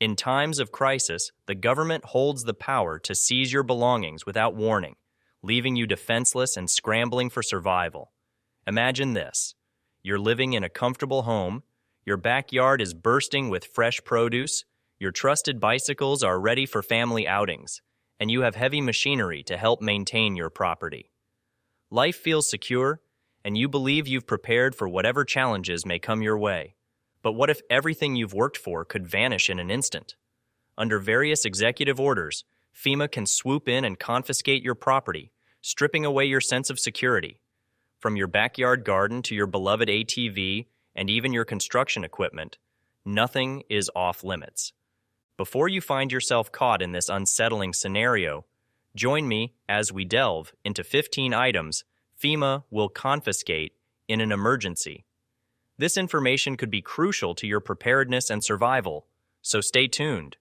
In times of crisis, the government holds the power to seize your belongings without warning, leaving you defenseless and scrambling for survival. Imagine this. You're living in a comfortable home, your backyard is bursting with fresh produce, your trusted bicycles are ready for family outings, and you have heavy machinery to help maintain your property. Life feels secure, and you believe you've prepared for whatever challenges may come your way. But what if everything you've worked for could vanish in an instant? Under various executive orders, FEMA can swoop in and confiscate your property, stripping away your sense of security. From your backyard garden to your beloved ATV and even your construction equipment, nothing is off limits. Before you find yourself caught in this unsettling scenario, join me as we delve into 15 items FEMA will confiscate in an emergency. This information could be crucial to your preparedness and survival, so stay tuned.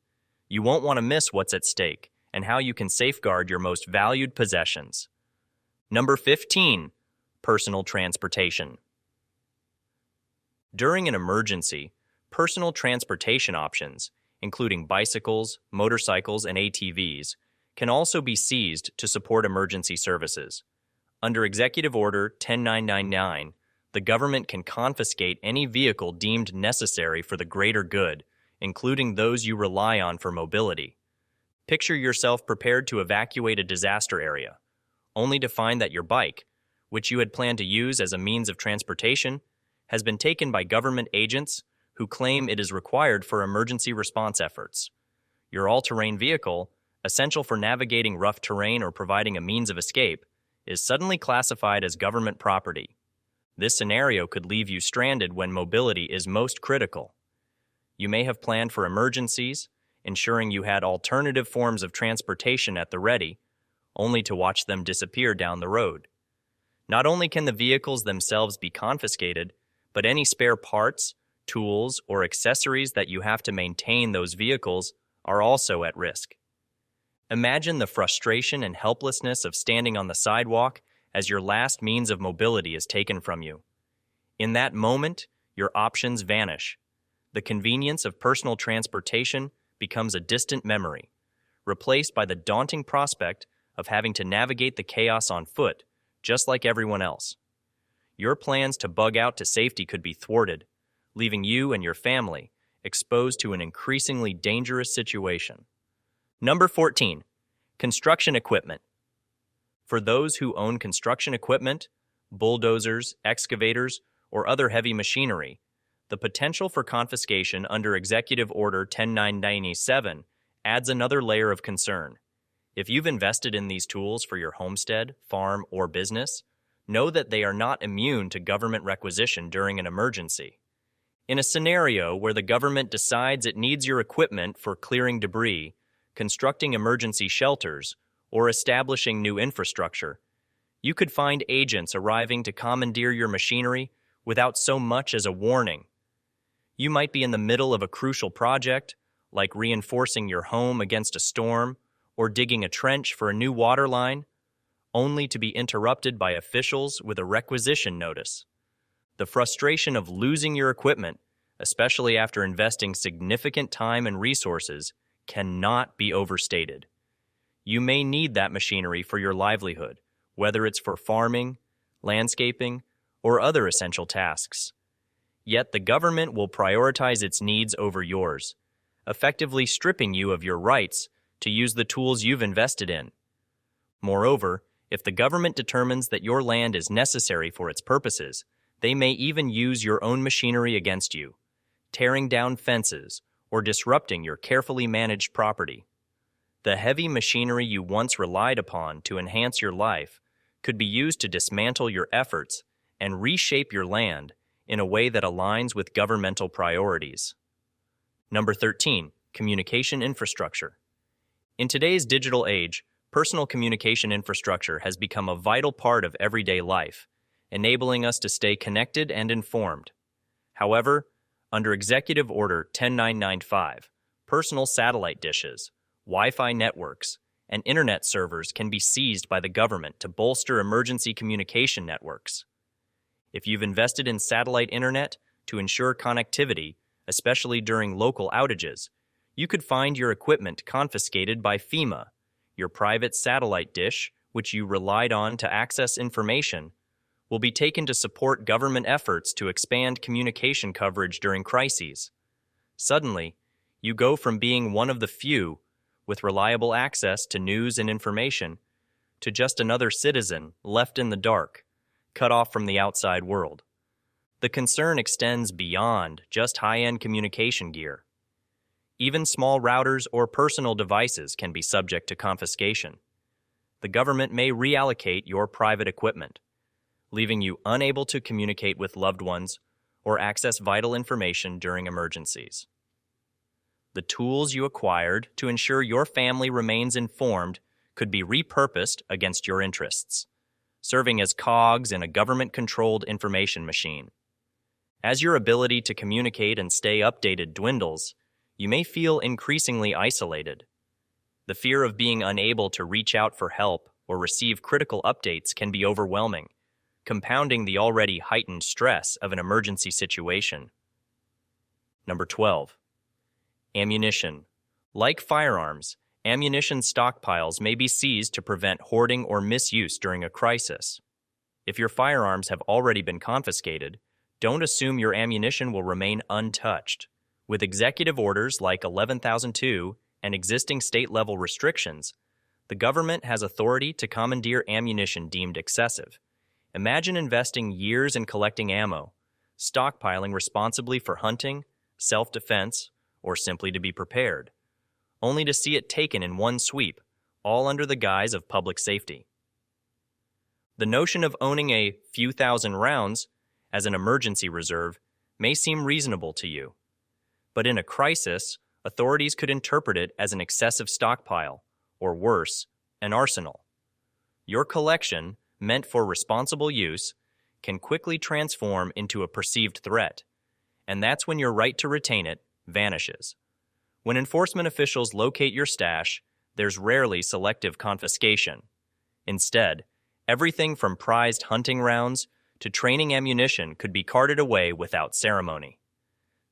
You won't want to miss what's at stake and how you can safeguard your most valued possessions. Number 15. Personal transportation. During an emergency, personal transportation options, including bicycles, motorcycles, and ATVs, can also be seized to support emergency services. Under Executive Order 10999, the government can confiscate any vehicle deemed necessary for the greater good, including those you rely on for mobility. Picture yourself prepared to evacuate a disaster area, only to find that your bike, which you had planned to use as a means of transportation, has been taken by government agents who claim it is required for emergency response efforts. Your all-terrain vehicle, essential for navigating rough terrain or providing a means of escape, is suddenly classified as government property. This scenario could leave you stranded when mobility is most critical. You may have planned for emergencies, ensuring you had alternative forms of transportation at the ready, only to watch them disappear down the road. Not only can the vehicles themselves be confiscated, but any spare parts, tools, or accessories that you have to maintain those vehicles are also at risk. Imagine the frustration and helplessness of standing on the sidewalk as your last means of mobility is taken from you. In that moment, your options vanish. The convenience of personal transportation becomes a distant memory, replaced by the daunting prospect of having to navigate the chaos on foot, just like everyone else. Your plans to bug out to safety could be thwarted, leaving you and your family exposed to an increasingly dangerous situation. Number 14. Construction equipment. For those who own construction equipment, bulldozers, excavators, or other heavy machinery, the potential for confiscation under Executive Order 10997 adds another layer of concern. If you've invested in these tools for your homestead, farm, or business, know that they are not immune to government requisition during an emergency. In a scenario where the government decides it needs your equipment for clearing debris, constructing emergency shelters, or establishing new infrastructure, you could find agents arriving to commandeer your machinery without so much as a warning. You might be in the middle of a crucial project, like reinforcing your home against a storm or digging a trench for a new water line, only to be interrupted by officials with a requisition notice. The frustration of losing your equipment, especially after investing significant time and resources, cannot be overstated. You may need that machinery for your livelihood, whether it's for farming, landscaping, or other essential tasks. Yet the government will prioritize its needs over yours, effectively stripping you of your rights to use the tools you've invested in. Moreover, if the government determines that your land is necessary for its purposes, they may even use your own machinery against you, tearing down fences or disrupting your carefully managed property. The heavy machinery you once relied upon to enhance your life could be used to dismantle your efforts and reshape your land in a way that aligns with governmental priorities. Number 13. Communication infrastructure. In today's digital age, personal communication infrastructure has become a vital part of everyday life, enabling us to stay connected and informed. However, under Executive Order 10995, personal satellite dishes, Wi-Fi networks, and internet servers can be seized by the government to bolster emergency communication networks. If you've invested in satellite internet to ensure connectivity, especially during local outages, You could find your equipment confiscated by FEMA. Your private satellite dish, which you relied on to access information, will be taken to support government efforts to expand communication coverage during crises. Suddenly, you go from being one of the few with reliable access to news and information to just another citizen left in the dark, cut off from the outside world. The concern extends beyond just high-end communication gear. Even small routers or personal devices can be subject to confiscation. The government may reallocate your private equipment, leaving you unable to communicate with loved ones or access vital information during emergencies. The tools you acquired to ensure your family remains informed could be repurposed against your interests, serving as cogs in a government-controlled information machine. As your ability to communicate and stay updated dwindles, you may feel increasingly isolated. The fear of being unable to reach out for help or receive critical updates can be overwhelming, compounding the already heightened stress of an emergency situation. Number 12. Ammunition. Like firearms, ammunition stockpiles may be seized to prevent hoarding or misuse during a crisis. If your firearms have already been confiscated, don't assume your ammunition will remain untouched. With executive orders like 11,002 and existing state-level restrictions, the government has authority to commandeer ammunition deemed excessive. Imagine investing years in collecting ammo, stockpiling responsibly for hunting, self-defense, or simply to be prepared, only to see it taken in one sweep, all under the guise of public safety. The notion of owning a few thousand rounds as an emergency reserve may seem reasonable to you, but in a crisis, authorities could interpret it as an excessive stockpile, or worse, an arsenal. Your collection, meant for responsible use, can quickly transform into a perceived threat, and that's when your right to retain it vanishes. When enforcement officials locate your stash, there's rarely selective confiscation. Instead, everything from prized hunting rounds to training ammunition could be carted away without ceremony.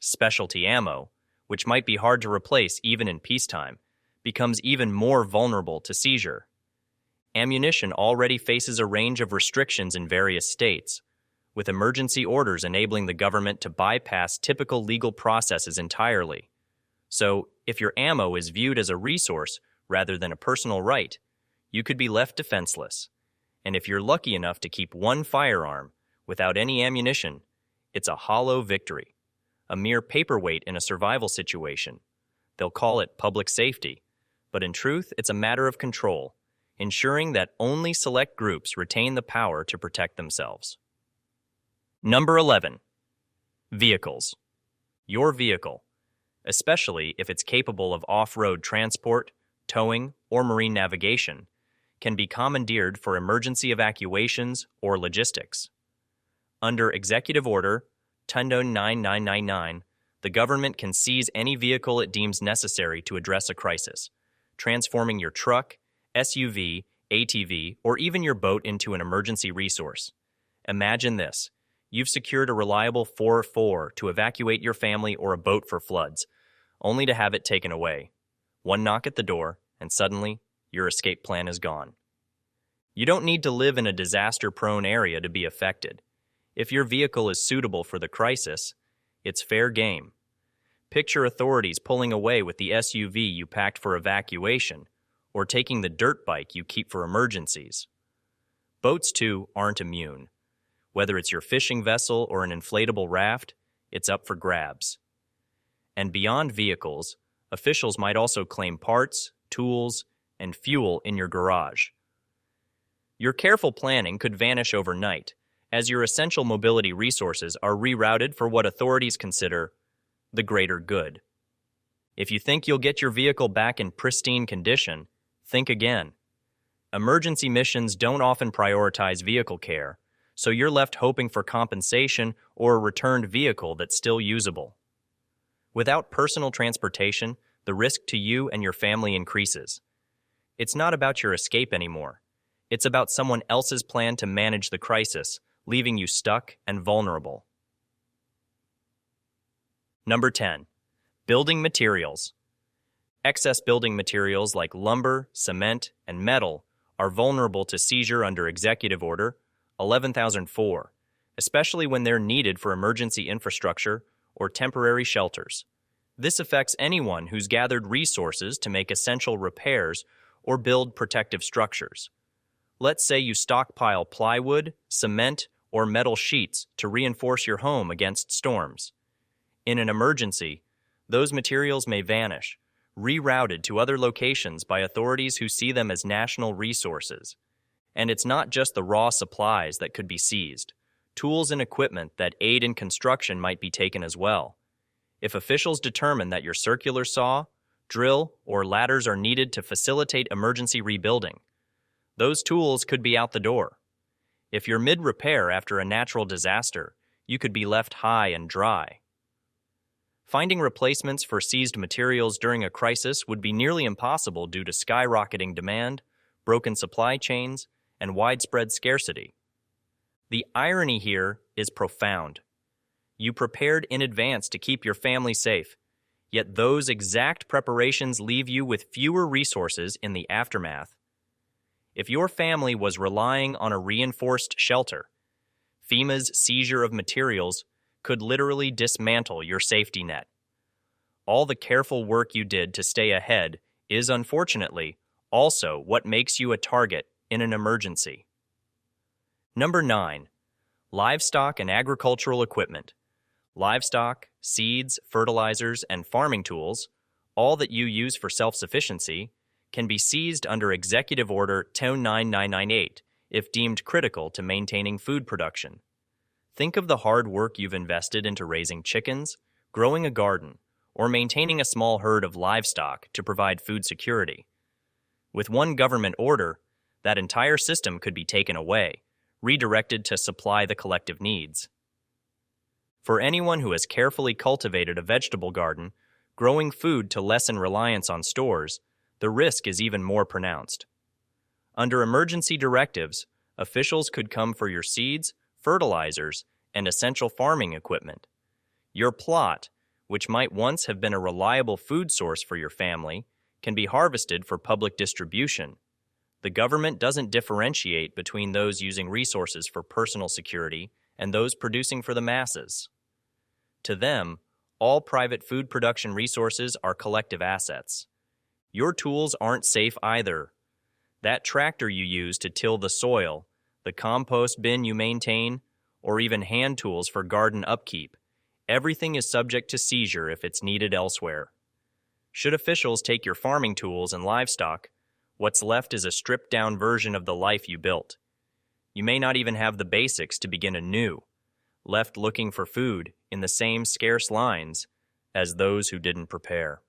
Specialty ammo, which might be hard to replace even in peacetime, becomes even more vulnerable to seizure. Ammunition already faces a range of restrictions in various states, with emergency orders enabling the government to bypass typical legal processes entirely. So, if your ammo is viewed as a resource rather than a personal right, you could be left defenseless. And if you're lucky enough to keep one firearm without any ammunition, it's a hollow victory, a mere paperweight in a survival situation. They'll call it public safety, but in truth, it's a matter of control, ensuring that only select groups retain the power to protect themselves. Number 11. Vehicles. Your vehicle, especially if it's capable of off-road transport, towing, or marine navigation, can be commandeered for emergency evacuations or logistics. Under Executive Order 109999, the government can seize any vehicle it deems necessary to address a crisis, transforming your truck, SUV, ATV, or even your boat into an emergency resource. Imagine this. You've secured a reliable 4x4 to evacuate your family or a boat for floods, only to have it taken away. One knock at the door, and suddenly, your escape plan is gone. You don't need to live in a disaster-prone area to be affected. If your vehicle is suitable for the crisis, it's fair game. Picture authorities pulling away with the SUV you packed for evacuation, or taking the dirt bike you keep for emergencies. Boats, too, aren't immune. Whether it's your fishing vessel or an inflatable raft, it's up for grabs. And beyond vehicles, officials might also claim parts, tools, and fuel in your garage. Your careful planning could vanish overnight, as your essential mobility resources are rerouted for what authorities consider the greater good. If you think you'll get your vehicle back in pristine condition, think again. Emergency missions don't often prioritize vehicle care, so you're left hoping for compensation or a returned vehicle that's still usable. Without personal transportation, the risk to you and your family increases. It's not about your escape anymore. It's about someone else's plan to manage the crisis, leaving you stuck and vulnerable. Number 10. Building materials. Excess building materials like lumber, cement, and metal are vulnerable to seizure under Executive Order 11,004, especially when they're needed for emergency infrastructure or temporary shelters. This affects anyone who's gathered resources to make essential repairs or build protective structures. Let's say you stockpile plywood, cement, or metal sheets to reinforce your home against storms. In an emergency, those materials may vanish, rerouted to other locations by authorities who see them as national resources. And it's not just the raw supplies that could be seized. Tools and equipment that aid in construction might be taken as well. If officials determine that your circular saw, drill, or ladders are needed to facilitate emergency rebuilding, those tools could be out the door. If you're mid-repair after a natural disaster, you could be left high and dry. Finding replacements for seized materials during a crisis would be nearly impossible due to skyrocketing demand, broken supply chains, and widespread scarcity. The irony here is profound. You prepared in advance to keep your family safe, yet those exact preparations leave you with fewer resources in the aftermath. If your family was relying on a reinforced shelter, FEMA's seizure of materials could literally dismantle your safety net. All the careful work you did to stay ahead is, unfortunately, also what makes you a target in an emergency. Number 9. Livestock and agricultural equipment. Livestock, seeds, fertilizers, and farming tools, all that you use for self-sufficiency, can be seized under Executive Order 10998 if deemed critical to maintaining food production. Think of the hard work you've invested into raising chickens, growing a garden, or maintaining a small herd of livestock to provide food security. With one government order, that entire system could be taken away, redirected to supply the collective needs. For anyone who has carefully cultivated a vegetable garden, growing food to lessen reliance on stores, the risk is even more pronounced. Under emergency directives, officials could come for your seeds, fertilizers, and essential farming equipment. Your plot, which might once have been a reliable food source for your family, can be harvested for public distribution. The government doesn't differentiate between those using resources for personal security and those producing for the masses. To them, all private food production resources are collective assets. Your tools aren't safe either. That tractor you use to till the soil, the compost bin you maintain, or even hand tools for garden upkeep, everything is subject to seizure if it's needed elsewhere. Should officials take your farming tools and livestock, what's left is a stripped-down version of the life you built. You may not even have the basics to begin anew, left looking for food in the same scarce lines as those who didn't prepare.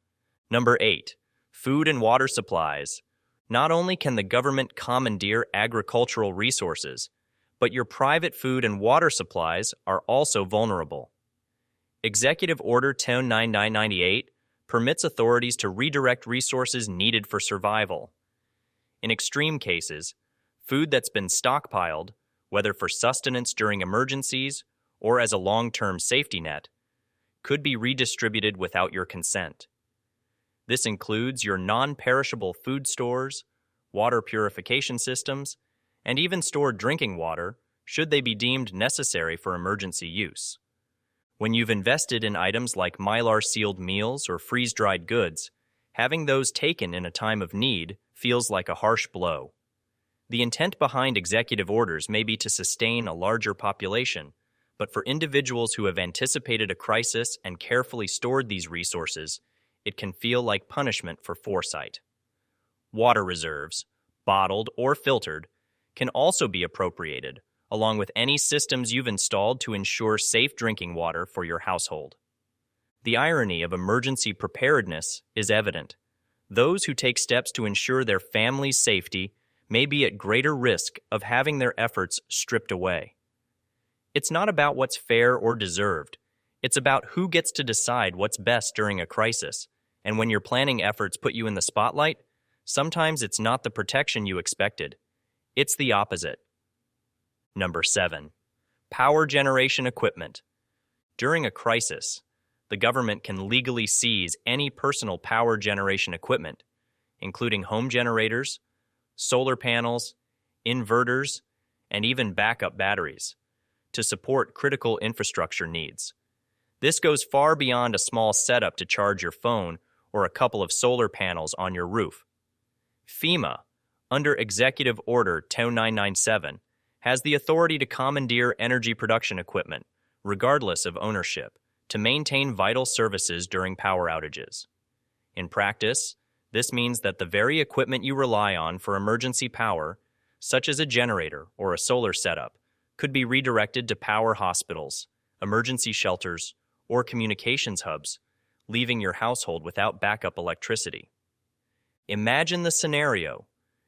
Number 8. Food and water supplies. Not only can the government commandeer agricultural resources, but your private food and water supplies are also vulnerable. Executive Order 10998 permits authorities to redirect resources needed for survival. In extreme cases, food that's been stockpiled, whether for sustenance during emergencies or as a long-term safety net, could be redistributed without your consent. This includes your non-perishable food stores, water purification systems, and even stored drinking water, should they be deemed necessary for emergency use. When you've invested in items like Mylar-sealed meals or freeze-dried goods, having those taken in a time of need feels like a harsh blow. The intent behind executive orders may be to sustain a larger population, but for individuals who have anticipated a crisis and carefully stored these resources, it can feel like punishment for foresight. Water reserves, bottled or filtered, can also be appropriated, along with any systems you've installed to ensure safe drinking water for your household. The irony of emergency preparedness is evident. Those who take steps to ensure their family's safety may be at greater risk of having their efforts stripped away. It's not about what's fair or deserved. It's about who gets to decide what's best during a crisis. And when your planning efforts put you in the spotlight, sometimes it's not the protection you expected. It's the opposite. Number 7. Power generation equipment. During a crisis, the government can legally seize any personal power generation equipment, including home generators, solar panels, inverters, and even backup batteries, to support critical infrastructure needs. This goes far beyond a small setup to charge your phone or a couple of solar panels on your roof. FEMA, under Executive Order 10997, has the authority to commandeer energy production equipment, regardless of ownership, to maintain vital services during power outages. In practice, this means that the very equipment you rely on for emergency power, such as a generator or a solar setup, could be redirected to power hospitals, emergency shelters, or communications hubs, leaving your household without backup electricity. Imagine the scenario.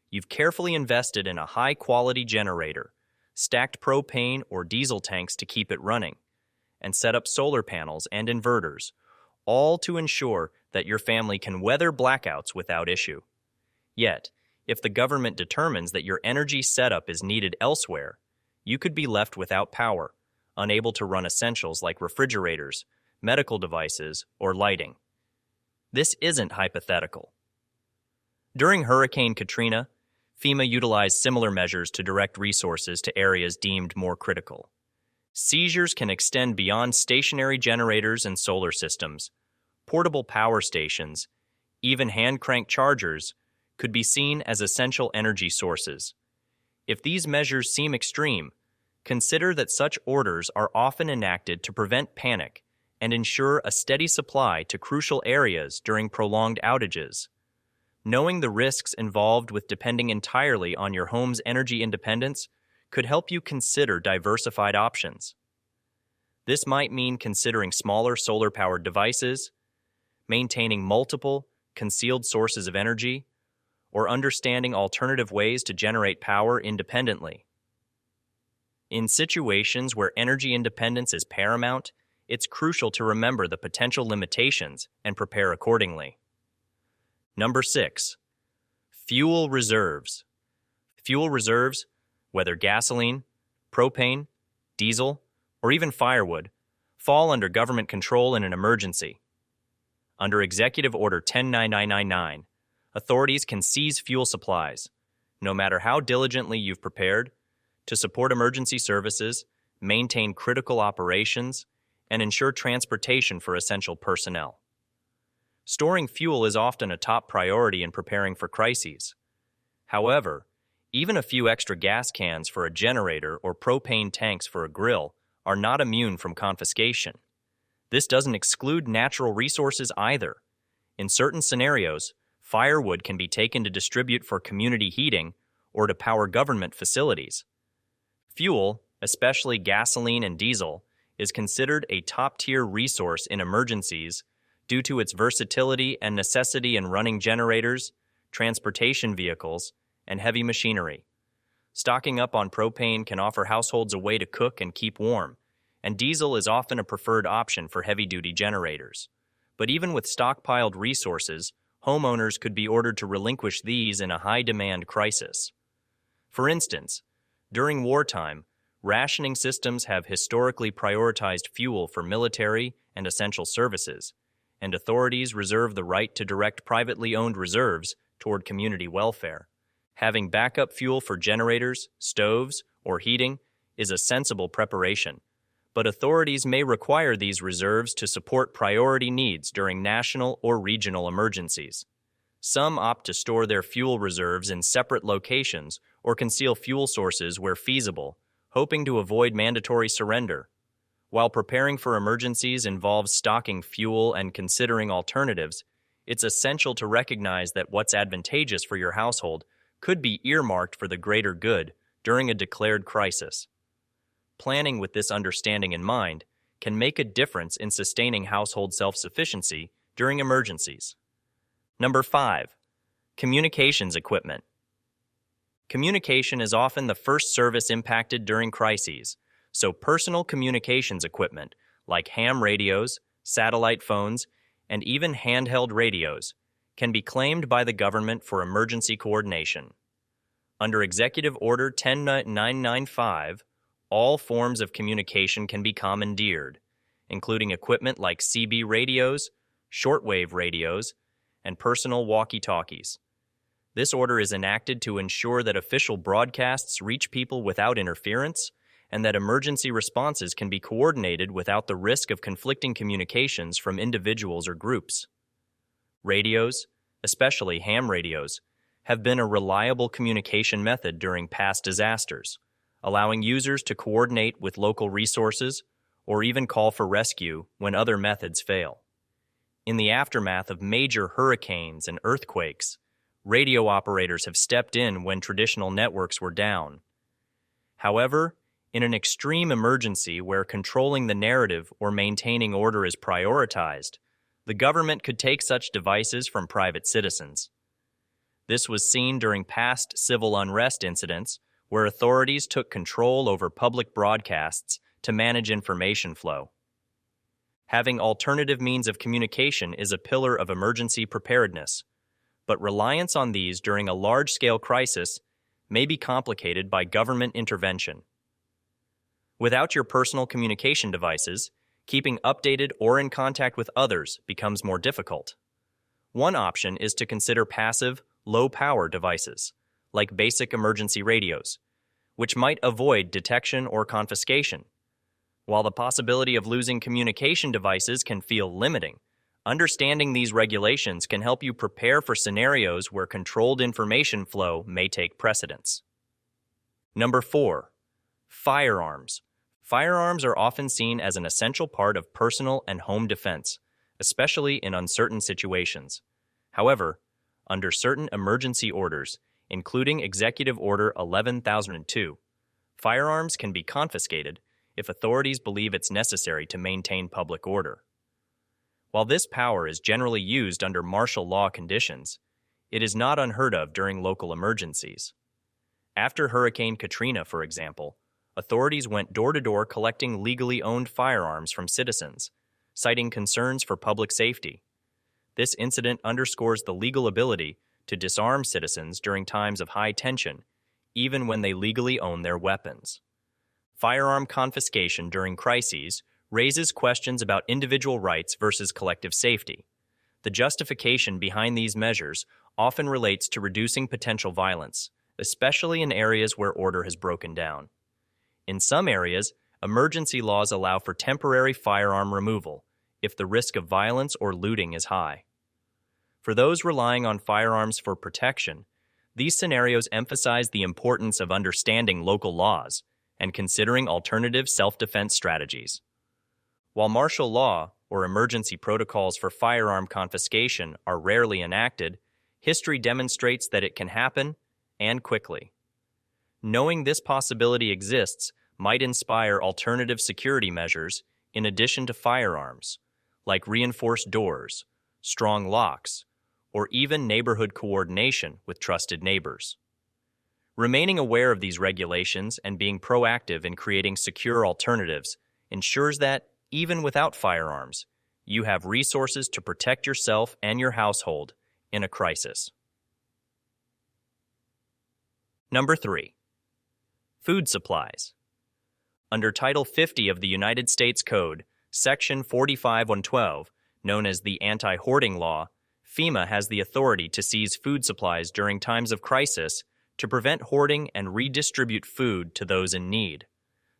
You've carefully invested in a high-quality generator, stacked propane or diesel tanks to keep it running, and set up solar panels and inverters, all to ensure that your family can weather blackouts without issue. Yet, if the government determines that your energy setup is needed elsewhere, you could be left without power, unable to run essentials like refrigerators, medical devices, or lighting. This isn't hypothetical. During Hurricane Katrina, FEMA utilized similar measures to direct resources to areas deemed more critical. Seizures can extend beyond stationary generators and solar systems. Portable power stations, even hand-crank chargers, could be seen as essential energy sources. If these measures seem extreme, consider that such orders are often enacted to prevent panic and ensure a steady supply to crucial areas during prolonged outages. Knowing the risks involved with depending entirely on your home's energy independence could help you consider diversified options. This might mean considering smaller solar-powered devices, maintaining multiple, concealed sources of energy, or understanding alternative ways to generate power independently. In situations where energy independence is paramount, it's crucial to remember the potential limitations and prepare accordingly. Number 6. Fuel reserves. Fuel reserves, whether gasoline, propane, diesel, or even firewood, fall under government control in an emergency. Under Executive Order 10999, authorities can seize fuel supplies, no matter how diligently you've prepared, to support emergency services, maintain critical operations, and ensure transportation for essential personnel. Storing fuel is often a top priority in preparing for crises. However, even a few extra gas cans for a generator or propane tanks for a grill are not immune from confiscation. This doesn't exclude natural resources either. In certain scenarios, firewood can be taken to distribute for community heating or to power government facilities. Fuel, especially gasoline and diesel, is considered a top-tier resource in emergencies due to its versatility and necessity in running generators, transportation vehicles, and heavy machinery. Stocking up on propane can offer households a way to cook and keep warm, and diesel is often a preferred option for heavy-duty generators. But even with stockpiled resources, homeowners could be ordered to relinquish these in a high-demand crisis. For instance, during wartime, rationing systems have historically prioritized fuel for military and essential services, and authorities reserve the right to direct privately owned reserves toward community welfare. Having backup fuel for generators, stoves, or heating is a sensible preparation, but authorities may require these reserves to support priority needs during national or regional emergencies. Some opt to store their fuel reserves in separate locations or conceal fuel sources where feasible, hoping to avoid mandatory surrender. While preparing for emergencies involves stocking fuel and considering alternatives, it's essential to recognize that what's advantageous for your household could be earmarked for the greater good during a declared crisis. Planning with this understanding in mind can make a difference in sustaining household self-sufficiency during emergencies. Number 5. Communications equipment. Communication is often the first service impacted during crises, so personal communications equipment like ham radios, satellite phones, and even handheld radios can be claimed by the government for emergency coordination. Under Executive Order 10995, all forms of communication can be commandeered, including equipment like CB radios, shortwave radios, and personal walkie-talkies. This order is enacted to ensure that official broadcasts reach people without interference and that emergency responses can be coordinated without the risk of conflicting communications from individuals or groups. Radios, especially ham radios, have been a reliable communication method during past disasters, allowing users to coordinate with local resources or even call for rescue when other methods fail. In the aftermath of major hurricanes and earthquakes, radio operators have stepped in when traditional networks were down. However, in an extreme emergency where controlling the narrative or maintaining order is prioritized, the government could take such devices from private citizens. This was seen during past civil unrest incidents where authorities took control over public broadcasts to manage information flow. Having alternative means of communication is a pillar of emergency preparedness, but reliance on these during a large-scale crisis may be complicated by government intervention. Without your personal communication devices, keeping updated or in contact with others becomes more difficult. One option is to consider passive, low-power devices, like basic emergency radios, which might avoid detection or confiscation. While the possibility of losing communication devices can feel limiting, understanding these regulations can help you prepare for scenarios where controlled information flow may take precedence. Number 4. Firearms. Firearms are often seen as an essential part of personal and home defense, especially in uncertain situations. However, under certain emergency orders, including Executive Order 11,002, firearms can be confiscated if authorities believe it's necessary to maintain public order. While this power is generally used under martial law conditions, it is not unheard of during local emergencies. After Hurricane Katrina, for example, authorities went door-to-door collecting legally owned firearms from citizens, citing concerns for public safety. This incident underscores the legal ability to disarm citizens during times of high tension, even when they legally own their weapons. Firearm confiscation during crises raises questions about individual rights versus collective safety. The justification behind these measures often relates to reducing potential violence, especially in areas where order has broken down. In some areas, emergency laws allow for temporary firearm removal if the risk of violence or looting is high. For those relying on firearms for protection, these scenarios emphasize the importance of understanding local laws and considering alternative self-defense strategies. While martial law or emergency protocols for firearm confiscation are rarely enacted, history demonstrates that it can happen, and quickly. Knowing this possibility exists might inspire alternative security measures in addition to firearms, like reinforced doors, strong locks, or even neighborhood coordination with trusted neighbors. Remaining aware of these regulations and being proactive in creating secure alternatives ensures that, even without firearms, you have resources to protect yourself and your household in a crisis. Number 3. Food supplies. Under Title 50 of the United States Code, Section 45112, known as the Anti-Hoarding Law, FEMA has the authority to seize food supplies during times of crisis to prevent hoarding and redistribute food to those in need.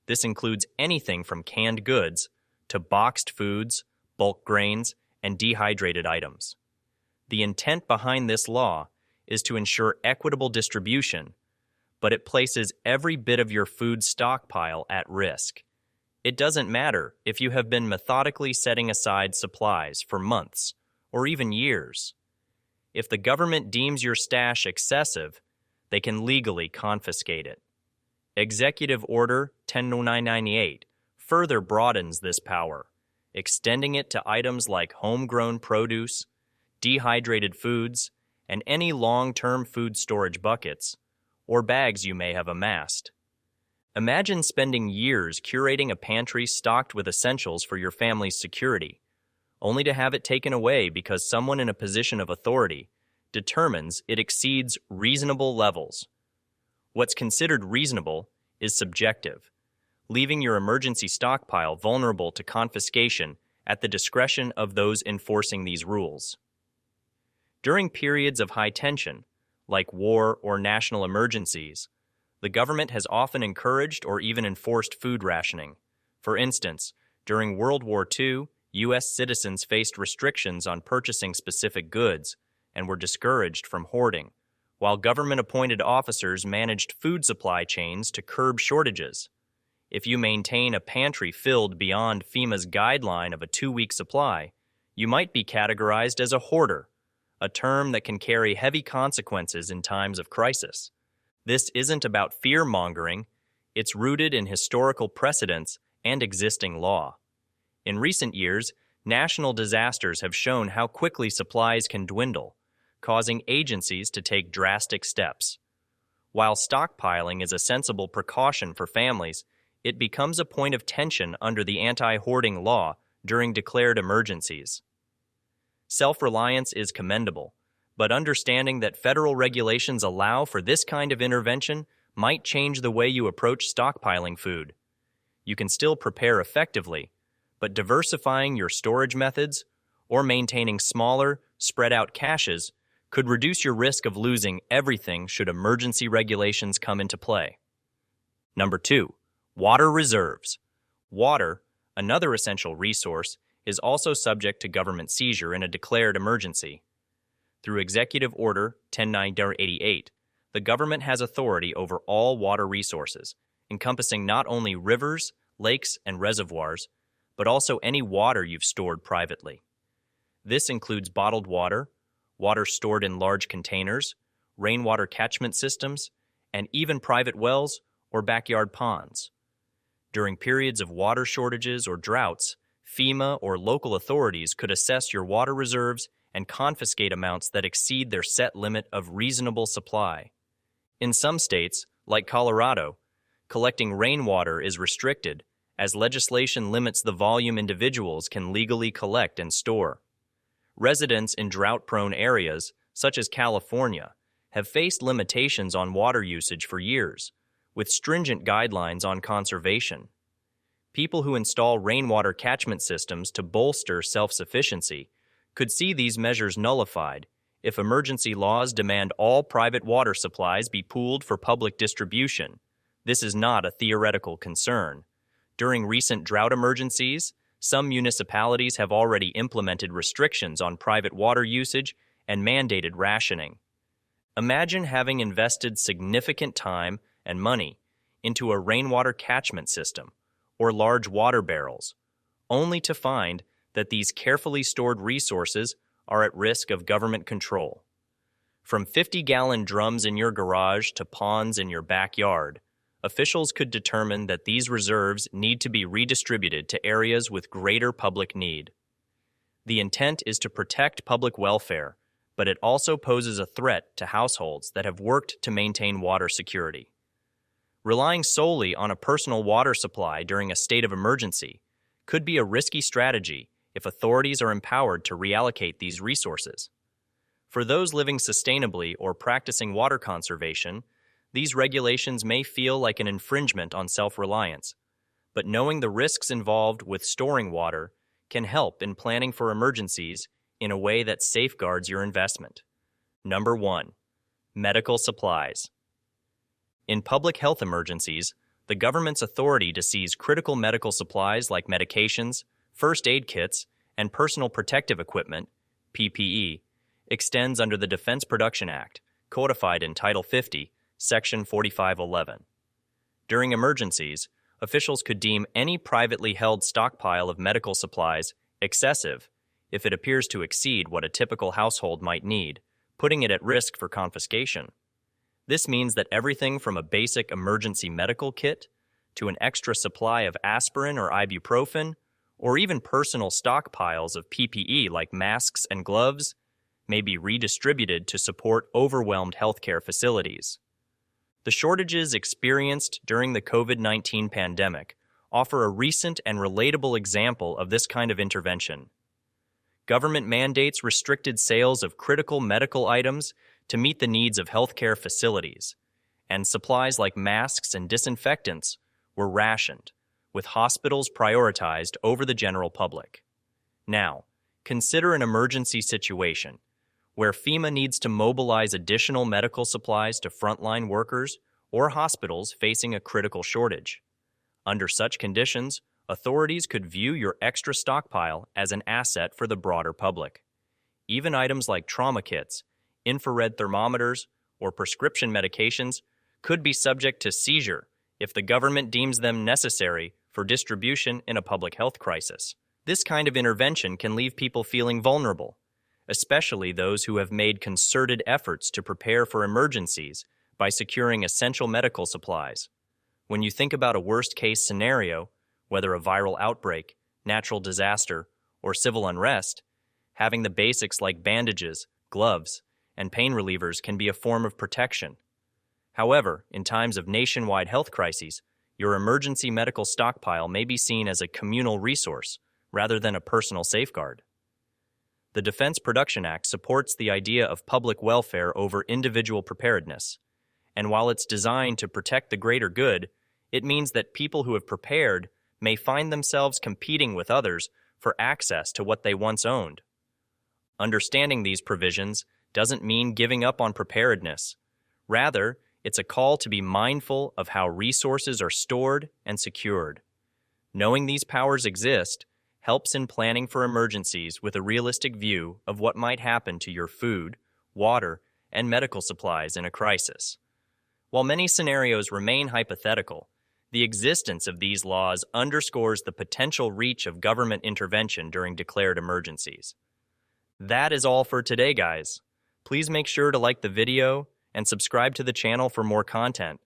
This includes anything from canned goods to boxed foods, bulk grains, and dehydrated items. The intent behind this law is to ensure equitable distribution, but it places every bit of your food stockpile at risk. It doesn't matter if you have been methodically setting aside supplies for months or even years. If the government deems your stash excessive, they can legally confiscate it. Executive Order 100998 further broadens this power, extending it to items like homegrown produce, dehydrated foods, and any long-term food storage buckets or bags you may have amassed. Imagine spending years curating a pantry stocked with essentials for your family's security, only to have it taken away because someone in a position of authority determines it exceeds reasonable levels. What's considered reasonable is subjective. leaving your emergency stockpile vulnerable to confiscation at the discretion of those enforcing these rules. During periods of high tension, like war or national emergencies, the government has often encouraged or even enforced food rationing. For instance, during World War II, U.S. citizens faced restrictions on purchasing specific goods and were discouraged from hoarding, while government-appointed officers managed food supply chains to curb shortages. If you maintain a pantry filled beyond FEMA's guideline of a 2-week supply, you might be categorized as a hoarder, a term that can carry heavy consequences in times of crisis. This isn't about fear-mongering, it's rooted in historical precedents and existing law. In recent years, national disasters have shown how quickly supplies can dwindle, causing agencies to take drastic steps. While stockpiling is a sensible precaution for families, it becomes a point of tension under the anti-hoarding law during declared emergencies. Self-reliance is commendable, but understanding that federal regulations allow for this kind of intervention might change the way you approach stockpiling food. You can still prepare effectively, but diversifying your storage methods or maintaining smaller, spread-out caches could reduce your risk of losing everything should emergency regulations come into play. Number 2. Water reserves. Water, another essential resource, is also subject to government seizure in a declared emergency. Through Executive Order 10/9/88, the government has authority over all water resources, encompassing not only rivers, lakes, and reservoirs, but also any water you've stored privately. This includes bottled water, water stored in large containers, rainwater catchment systems, and even private wells or backyard ponds. During periods of water shortages or droughts, FEMA or local authorities could assess your water reserves and confiscate amounts that exceed their set limit of reasonable supply. In some states, like Colorado, collecting rainwater is restricted, as legislation limits the volume individuals can legally collect and store. Residents in drought-prone areas, such as California, have faced limitations on water usage for years, with stringent guidelines on conservation. People who install rainwater catchment systems to bolster self-sufficiency could see these measures nullified if emergency laws demand all private water supplies be pooled for public distribution. This is not a theoretical concern. During recent drought emergencies, some municipalities have already implemented restrictions on private water usage and mandated rationing. Imagine having invested significant time and money into a rainwater catchment system or large water barrels, only to find that these carefully stored resources are at risk of government control. From 50-gallon drums in your garage to ponds in your backyard, officials could determine that these reserves need to be redistributed to areas with greater public need. The intent is to protect public welfare, but it also poses a threat to households that have worked to maintain water security. Relying solely on a personal water supply during a state of emergency could be a risky strategy if authorities are empowered to reallocate these resources. For those living sustainably or practicing water conservation, these regulations may feel like an infringement on self-reliance, but knowing the risks involved with storing water can help in planning for emergencies in a way that safeguards your investment. Number 1. Medical supplies. In public health emergencies, the government's authority to seize critical medical supplies like medications, first aid kits, and personal protective equipment, PPE, extends under the Defense Production Act, codified in Title 50, Section 4511. During emergencies, officials could deem any privately held stockpile of medical supplies excessive if it appears to exceed what a typical household might need, putting it at risk for confiscation. This means that everything from a basic emergency medical kit to an extra supply of aspirin or ibuprofen, or even personal stockpiles of PPE like masks and gloves, may be redistributed to support overwhelmed healthcare facilities. The shortages experienced during the COVID-19 pandemic offer a recent and relatable example of this kind of intervention. Government mandates restricted sales of critical medical items to meet the needs of healthcare facilities, and supplies like masks and disinfectants were rationed, with hospitals prioritized over the general public. Now, consider an emergency situation where FEMA needs to mobilize additional medical supplies to frontline workers or hospitals facing a critical shortage. Under such conditions, authorities could view your extra stockpile as an asset for the broader public. Even items like trauma kits, infrared thermometers, or prescription medications could be subject to seizure if the government deems them necessary for distribution in a public health crisis. This kind of intervention can leave people feeling vulnerable, especially those who have made concerted efforts to prepare for emergencies by securing essential medical supplies. When you think about a worst-case scenario, whether a viral outbreak, natural disaster, or civil unrest, having the basics like bandages, gloves, and pain relievers can be a form of protection. However, in times of nationwide health crises, your emergency medical stockpile may be seen as a communal resource rather than a personal safeguard. The Defense Production Act supports the idea of public welfare over individual preparedness, and while it's designed to protect the greater good, it means that people who have prepared may find themselves competing with others for access to what they once owned. Understanding these provisions doesn't mean giving up on preparedness. Rather, it's a call to be mindful of how resources are stored and secured. Knowing these powers exist helps in planning for emergencies with a realistic view of what might happen to your food, water, and medical supplies in a crisis. While many scenarios remain hypothetical, the existence of these laws underscores the potential reach of government intervention during declared emergencies. That is all for today, guys. Please make sure to like the video and subscribe to the channel for more content.